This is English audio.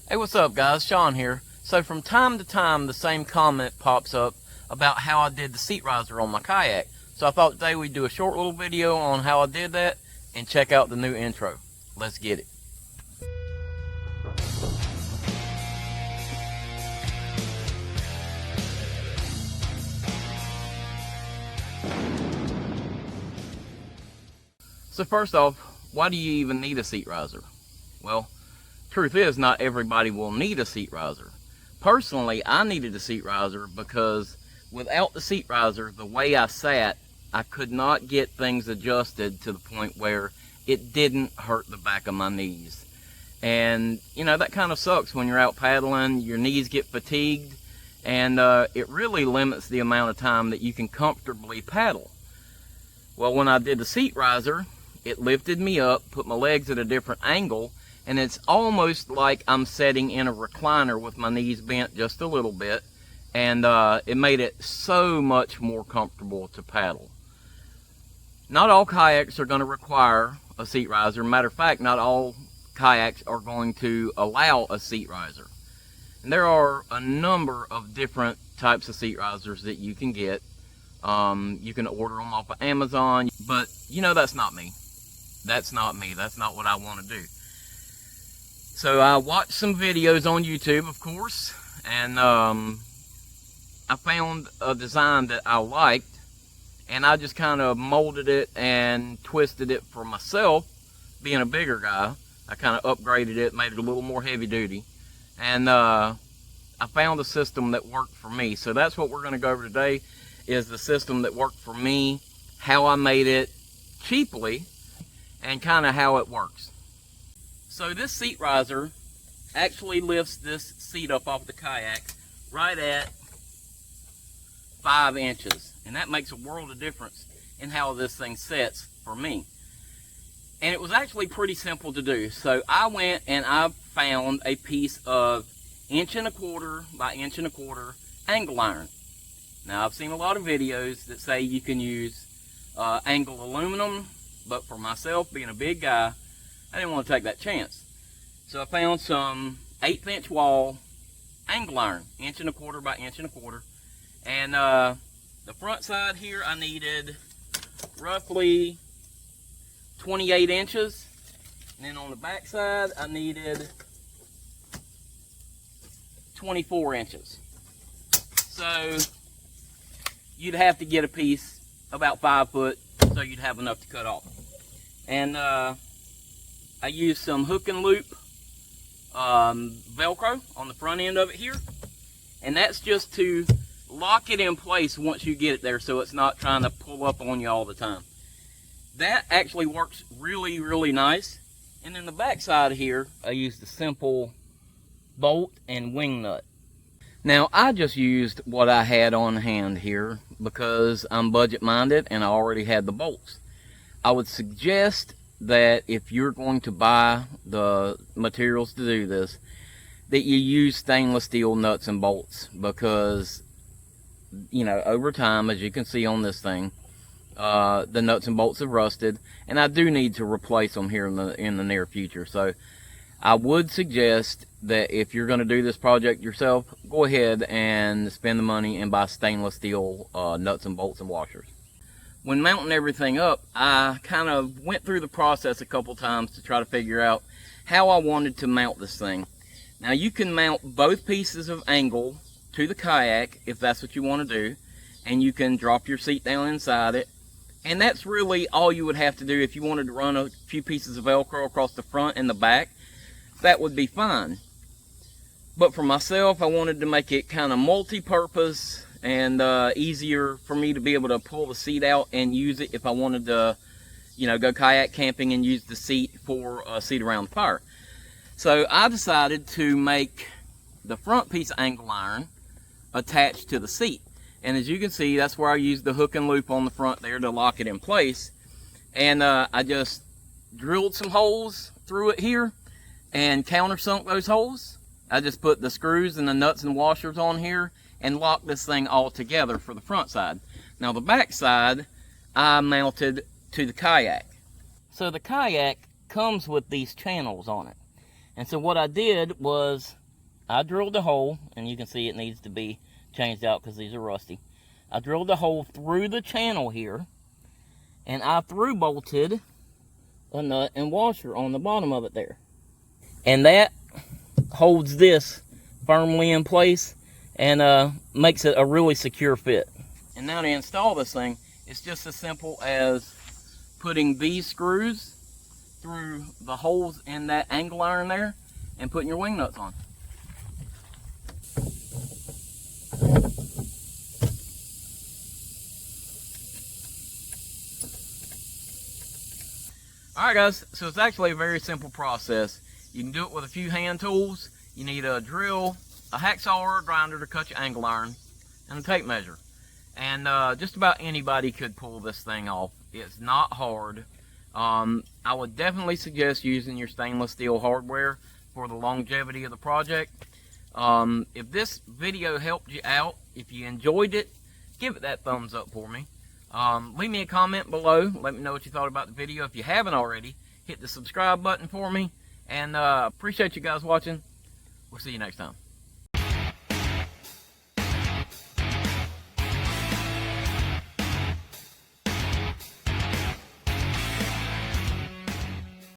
Hey, what's up guys? Sean here. So from time to time the same comment pops up about how I did the seat riser on my kayak. So I thought today we'd do a short little video on how I did that and check out the new intro. Let's get it. So first off, why do you even need a seat riser? Well, truth is, not everybody will need a seat riser. Personally, I needed a seat riser because without the seat riser, the way I sat, I could not get things adjusted to the point where it didn't hurt the back of my knees. And, you know, that kind of sucks when you're out paddling, your knees get fatigued, and it really limits the amount of time that you can comfortably paddle. Well, when I did the seat riser, it lifted me up, put my legs at a different angle, and it's almost like I'm sitting in a recliner with my knees bent just a little bit, and it made it so much more comfortable to paddle. Not all kayaks are going to require a seat riser. Matter of fact, not all kayaks are going to allow a seat riser. And there are a number of different types of seat risers that you can get. You can order them off of Amazon, but you know, that's not me. That's not me. That's not what I want to do. So I watched some videos on YouTube, of course, and I found a design that I liked, and I just kind of molded it and twisted it for myself. Being a bigger guy, I kind of upgraded it, made it a little more heavy duty, and I found a system that worked for me. So that's what we're going to go over today, is the system that worked for me, how I made it cheaply, and kind of how it works. So this seat riser actually lifts this seat up off the kayak right at 5 inches. And that makes a world of difference in how this thing sits for me. And it was actually pretty simple to do. So I went and I found a piece of 1¼ inch by 1¼ inch angle iron. Now I've seen a lot of videos that say you can use angle aluminum, but for myself, being a big guy, I didn't want to take that chance. So I found some 1/8 inch wall angle iron, 1¼ inch by 1¼ inch. And the front side here, I needed roughly 28 inches. And then on the back side, I needed 24 inches. So you'd have to get a piece about 5 foot so you'd have enough to cut off. And I used some hook and loop Velcro on the front end of it here, and that's just to lock it in place once you get it there, so it's not trying to pull up on you all the time. That actually works really, really nice. And then the back side here, I used a simple bolt and wing nut. Now I just used what I had on hand here because I'm budget minded and I already had the bolts. I would suggest that if you're going to buy the materials to do this, that you use stainless steel nuts and bolts, because, you know, over time, as you can see on this thing, the nuts and bolts have rusted, and I do need to replace them here in the near future. So I would suggest that if you're going to do this project yourself, go ahead and spend the money and buy stainless steel nuts and bolts and washers. When mounting everything up, I kind of went through the process a couple times to try to figure out how I wanted to mount this thing. Now you can mount both pieces of angle to the kayak if that's what you want to do, and you can drop your seat down inside it, and that's really all you would have to do. If you wanted to run a few pieces of Velcro across the front and the back, that would be fine. But for myself, I wanted to make it kind of multi-purpose and easier for me to be able to pull the seat out and use it if I wanted to, you know, go kayak camping and use the seat for a seat around the fire. So I decided to make the front piece of angle iron attached to the seat. And as you can see, that's where I used the hook and loop on the front there to lock it in place. And I just drilled some holes through it here and countersunk those holes. I just put the screws and the nuts and washers on here and lock this thing all together for the front side. Now the back side, I mounted to the kayak. So the kayak comes with these channels on it. And so what I did was I drilled a hole, and you can see it needs to be changed out because these are rusty. I drilled a hole through the channel here, and I through bolted a nut and washer on the bottom of it there. And that holds this firmly in place and makes it a really secure fit. And now to install this thing, it's just as simple as putting these screws through the holes in that angle iron there and putting your wing nuts on. Alright guys, so it's actually a very simple process. You can do it with a few hand tools. You need a drill, a hacksaw or a grinder to cut your angle iron, and a tape measure. And just about anybody could pull this thing off. It's not hard. I would definitely suggest using your stainless steel hardware for the longevity of the project. If this video helped you out, if you enjoyed it, give it that thumbs up for me. Leave me a comment below. Let me know what you thought about the video. If you haven't already, hit the subscribe button for me. And appreciate you guys watching. We'll see you next time.